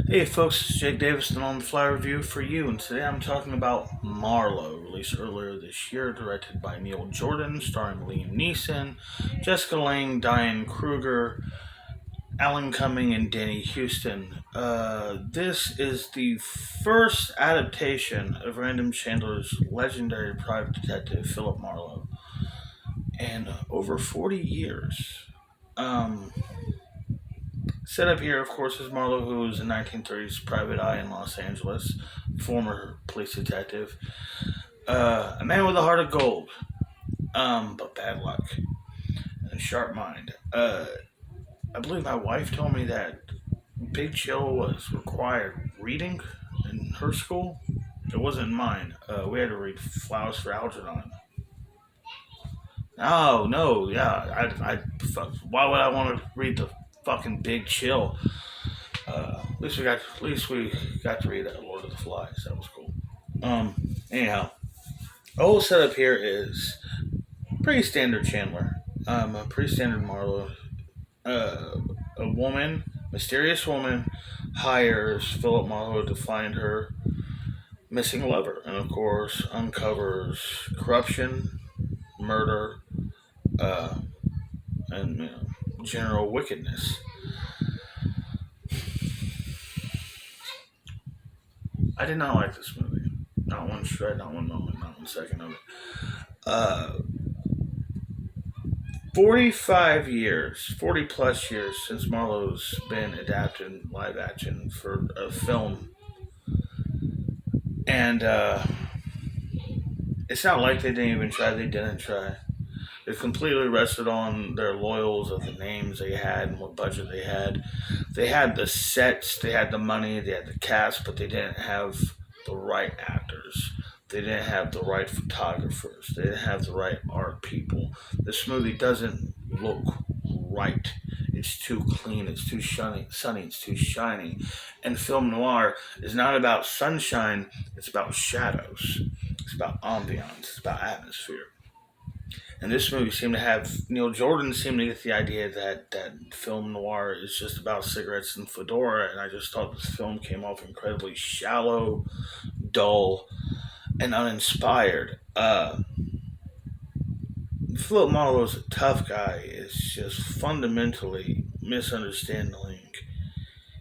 Hey folks, it's Jake Davison on the Fly Review for you, and today I'm talking about Marlowe, released earlier this year, directed by Neil Jordan, starring Liam Neeson, Jessica Lange, Diane Kruger, Alan Cumming, and Danny Houston. This is the first adaptation of Random Chandler's legendary private detective, Philip Marlowe, in over 40 years. Um, Set up here, of course, is Marlowe, who was a 1930s private eye in Los Angeles, former police detective, a man with a heart of gold, but bad luck and a sharp mind. I believe my wife told me that Big Chill was required reading in her school. It wasn't in mine. We had to read Flowers for Algernon. Oh no, yeah, why would I want to read the fucking Big Chill? At least we got to read that Lord of the Flies. That was cool. Anyhow, the whole setup here is pretty standard Chandler. A pretty standard Marlowe. Uh, a woman, mysterious woman, hires Philip Marlowe to find her missing lover, and of course uncovers corruption, murder, uh, and general wickedness. I did not like this movie. Not one shred, not one moment, not one second of it. Uh, 45 years, 40 plus years since Marlowe's been adapted in live action for a film. And it's not like they didn't even try, they didn't try. They completely rested on their loyals of the names they had and what budget they had. They had the sets, they had the money, they had the cast, but they didn't have the right actors. They didn't have the right photographers. They didn't have the right art people. This movie doesn't look right. It's too clean. It's too sunny. It's too shiny. And film noir is not about sunshine. It's about shadows. It's about ambiance. It's about atmosphere. And this movie seemed to have Neil Jordan seemed to get the idea that film noir is just about cigarettes and fedora, and I just thought this film came off incredibly shallow, dull, and uninspired. Philip Marlowe is a tough guy. Is just fundamentally misunderstanding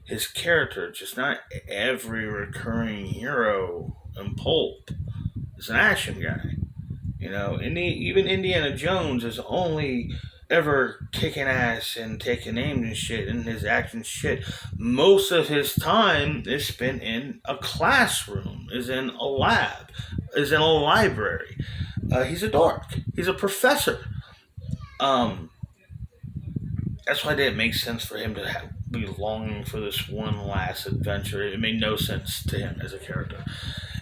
his character. Just not every recurring hero in pulp is an action guy. Even Indiana Jones is only ever kicking ass and taking aim and shit in his action shit. Most of his time is spent in a classroom, is in a lab, is in a library. He's a dork. He's a professor. Um, that's why it didn't make sense for him to be longing for this one last adventure. It made no sense to him as a character.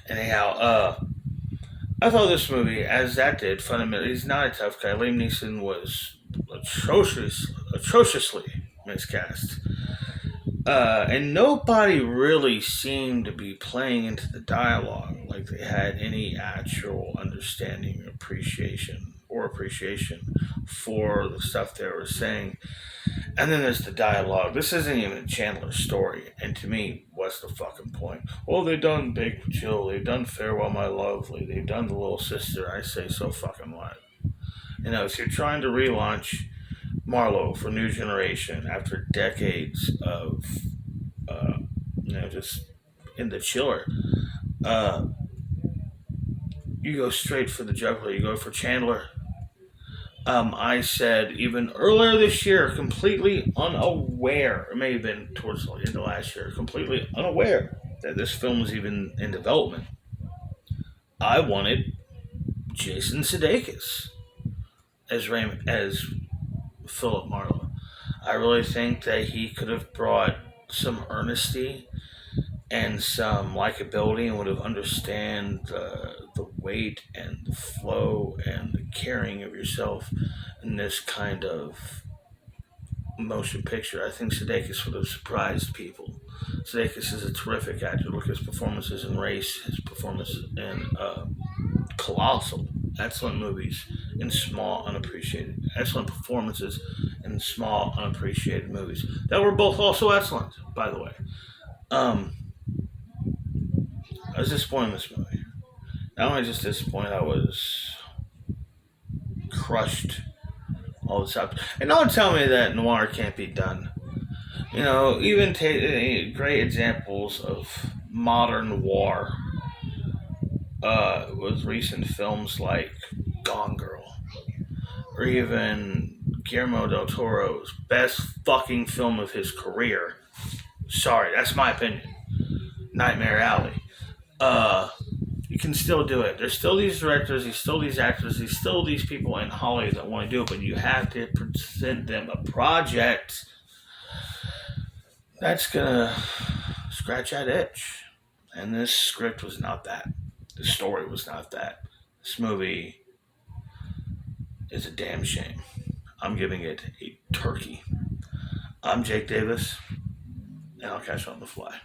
Anyhow, I thought this movie, as that did, fundamentally, he's not a tough guy. Liam Neeson was atrociously miscast. And nobody really seemed to be playing into the dialogue like they had any actual understanding, appreciation for the stuff they were saying. And then there's the dialogue. This isn't even a Chandler story. And to me, what's the fucking point? Well, they've done Big Chill. They've done Farewell, My Lovely. They've done The Little Sister. I say so fucking what? If you're trying to relaunch Marlowe for new generation after decades of, just in the chiller, uh, you go straight for the juggler. You go for Chandler. I said even earlier this year, completely unaware, it may have been towards the end of last year, completely unaware that this film was even in development. I wanted Jason Sudeikis as Philip Marlowe. I really think that he could have brought some earnesty and some likability and would have understand the weight and the flow and the carrying of yourself in this kind of motion picture. I think Sudeikis would have surprised people. Sudeikis is a terrific actor. Look at his performances in Race, his performance in Colossal. Excellent movies in small, unappreciated. Excellent performances in small, unappreciated movies that were both also excellent, by the way. Um, I was disappointed in this movie. Not only just disappointed, I was crushed all this up. And don't tell me that noir can't be done. Even take great examples of modern noir with recent films like Gone Girl, or even Guillermo del Toro's best fucking film of his career. Sorry, that's my opinion. Nightmare Alley. Uh, you can still do it. There's still these directors, there's still these actors, there's still these people in Hollywood that want to do it, but you have to present them a project that's gonna scratch that itch. And this script was not that. The story was not that. This movie is a damn shame. I'm giving it a turkey. I'm Jake Davis, and I'll catch you on the fly.